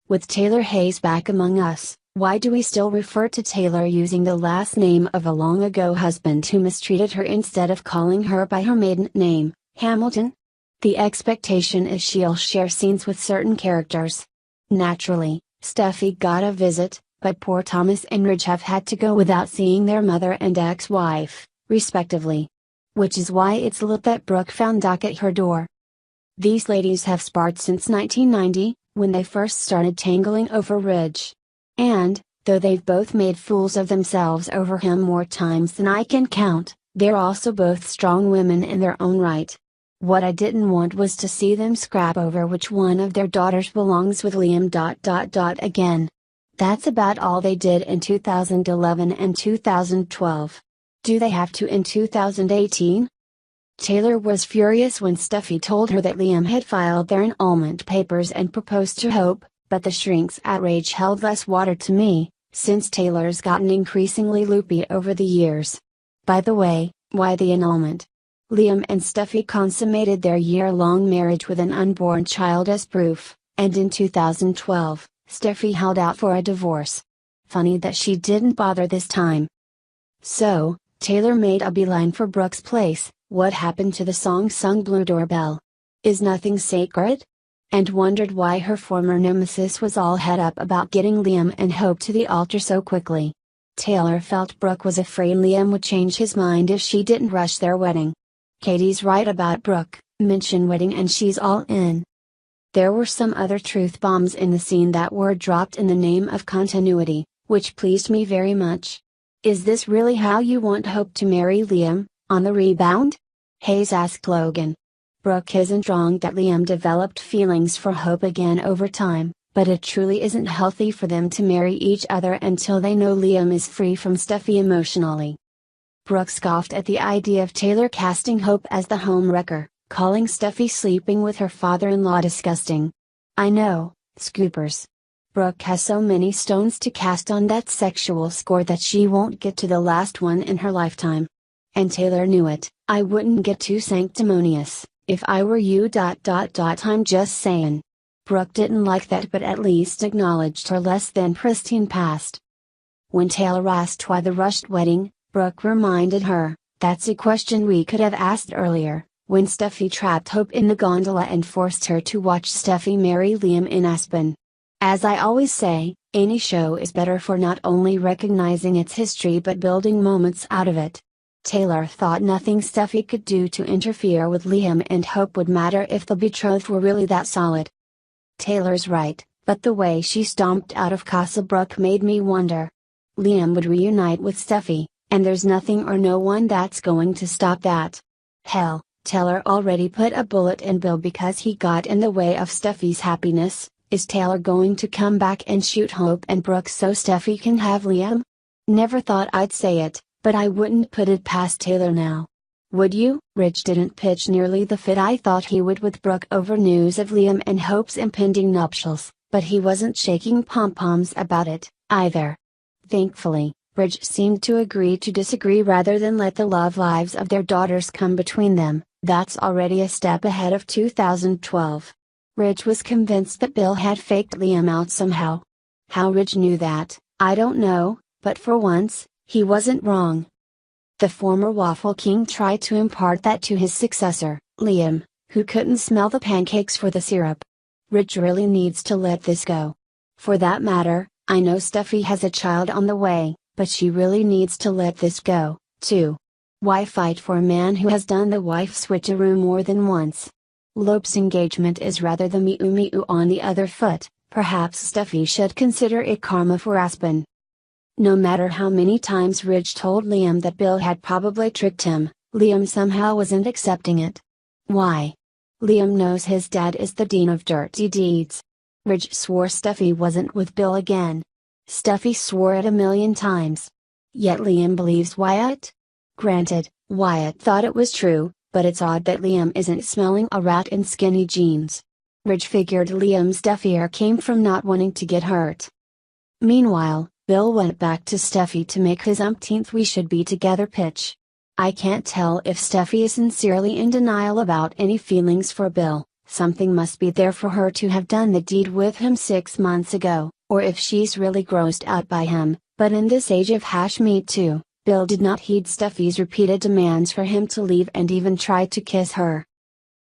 With Taylor Hayes back among us, why do we still refer to Taylor using the last name of a long-ago husband who mistreated her instead of calling her by her maiden name, Hamilton? The expectation is she'll share scenes with certain characters. Naturally, Steffy got a visit, but poor Thomas and Ridge have had to go without seeing their mother and ex-wife, respectively. Which is why it's lit that Brooke found Doc at her door. These ladies have sparred since 1990, when they first started tangling over Ridge. And, though they've both made fools of themselves over him more times than I can count, they're also both strong women in their own right. What I didn't want was to see them scrap over which one of their daughters belongs with Liam. Again. That's about all they did in 2011 and 2012. Do they have to in 2018? Taylor was furious when Steffy told her that Liam had filed their annulment papers and proposed to Hope, but the shrink's outrage held less water to me, since Taylor's gotten increasingly loopy over the years. By the way, why the annulment? Liam and Steffy consummated their year-long marriage with an unborn child as proof, and in 2012, Steffy held out for a divorce. Funny that she didn't bother this time. So, Taylor made a beeline for Brooke's place. What happened to the song sung Blue Doorbell? Is nothing sacred? And wondered why her former nemesis was all het up about getting Liam and Hope to the altar so quickly. Taylor felt Brooke was afraid Liam would change his mind if she didn't rush their wedding. Katie's right about Brooke, mention wedding and she's all in. There were some other truth bombs in the scene that were dropped in the name of continuity, which pleased me very much. Is this really how you want Hope to marry Liam, on the rebound? Hayes asked Logan. Brooke isn't wrong that Liam developed feelings for Hope again over time, but it truly isn't healthy for them to marry each other until they know Liam is free from Steffy emotionally. Brooke scoffed at the idea of Taylor casting Hope as the home wrecker, calling Steffy sleeping with her father-in-law disgusting. I know, Scoopers. Brooke has so many stones to cast on that sexual score that she won't get to the last one in her lifetime. And Taylor knew it. I wouldn't get too sanctimonious, if I were you. I'm just saying. Brooke didn't like that but at least acknowledged her less than pristine past. When Taylor asked why the rushed wedding, Brooke reminded her, that's a question we could have asked earlier, when Steffy trapped Hope in the gondola and forced her to watch Steffy marry Liam in Aspen. As I always say, any show is better for not only recognizing its history but building moments out of it. Taylor thought nothing Steffy could do to interfere with Liam and Hope would matter if the betrothed were really that solid. Taylor's right, but the way she stomped out of Casa Brooke made me wonder. Liam would reunite with Steffy, and there's nothing or no one that's going to stop that. Hell, Taylor already put a bullet in Bill because he got in the way of Steffy's happiness. Is Taylor going to come back and shoot Hope and Brooke so Steffy can have Liam? Never thought I'd say it, but I wouldn't put it past Taylor now. Would you? Ridge didn't pitch nearly the fit I thought he would with Brooke over news of Liam and Hope's impending nuptials, but he wasn't shaking pom-poms about it, either. Thankfully, Ridge seemed to agree to disagree rather than let the love lives of their daughters come between them. That's already a step ahead of 2012. Ridge was convinced that Bill had faked Liam out somehow. How Ridge knew that, I don't know, but for once, he wasn't wrong. The former Waffle King tried to impart that to his successor, Liam, who couldn't smell the pancakes for the syrup. Ridge really needs to let this go. For that matter, I know Steffy has a child on the way, but she really needs to let this go, too. Why fight for a man who has done the wife switcheroo more than once? Lope's engagement is rather the miu-miu on the other foot. Perhaps Steffy should consider it karma for Aspen. No matter how many times Ridge told Liam that Bill had probably tricked him, Liam somehow wasn't accepting it. Why? Liam knows his dad is the dean of dirty deeds. Ridge swore Steffy wasn't with Bill again. Steffy swore it 1,000,000 times. Yet Liam believes Wyatt? Granted, Wyatt thought it was true, but it's odd that Liam isn't smelling a rat in skinny jeans. Ridge figured Liam's fear came from not wanting to get hurt. Meanwhile, Bill went back to Steffy to make his umpteenth we should be together pitch. I can't tell if Steffy is sincerely in denial about any feelings for Bill, something must be there for her to have done the deed with him 6 months ago, or if she's really grossed out by him. But in this age of hash meat too, Bill did not heed Steffi's repeated demands for him to leave and even tried to kiss her.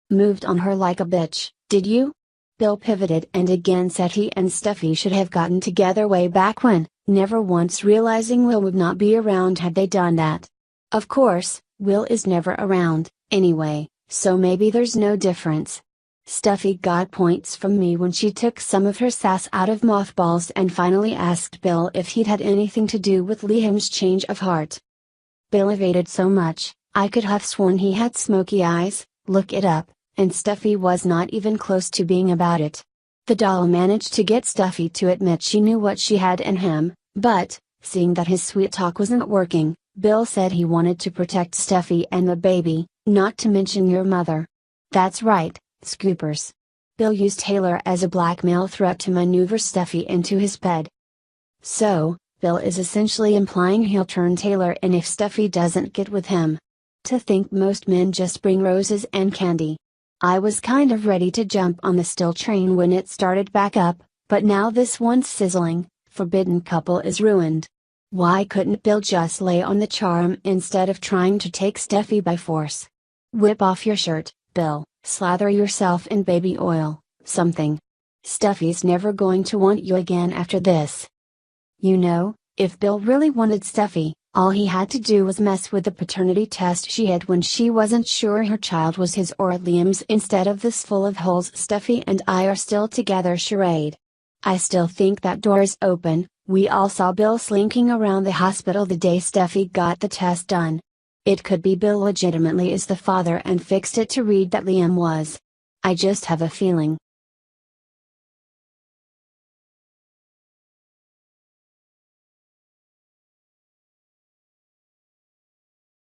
Moved on her like a bitch, did you? Bill pivoted and again said he and Steffi should have gotten together way back when, never once realizing Will would not be around had they done that. Of course, Will is never around, anyway, so maybe there's no difference. Steffi got points from me when she took some of her sass out of mothballs and finally asked Bill if he'd had anything to do with Liam's change of heart. Bill evaded so much, I could have sworn he had smoky eyes, look it up, and Steffi was not even close to being about it. The doll managed to get Steffi to admit she knew what she had in him, but, seeing that his sweet talk wasn't working, Bill said he wanted to protect Steffi and the baby, not to mention your mother. That's right, Scoopers. Bill used Taylor as a blackmail threat to maneuver Steffi into his bed. So, Bill is essentially implying he'll turn Taylor in if Steffi doesn't get with him. To think most men just bring roses and candy. I was kind of ready to jump on the still train when it started back up, but now this once sizzling, forbidden couple is ruined. Why couldn't Bill just lay on the charm instead of trying to take Steffi by force? Whip off your shirt, Bill, slather yourself in baby oil, something. Steffi's never going to want you again after this. You know, if Bill really wanted Steffi, all he had to do was mess with the paternity test she had when she wasn't sure her child was his or Liam's instead of this full of holes Steffi and I are still together charade. I still think that door is open. We all saw Bill slinking around the hospital the day Steffi got the test done. It could be Bill legitimately is the father and fixed it to read that Liam was. I just have a feeling.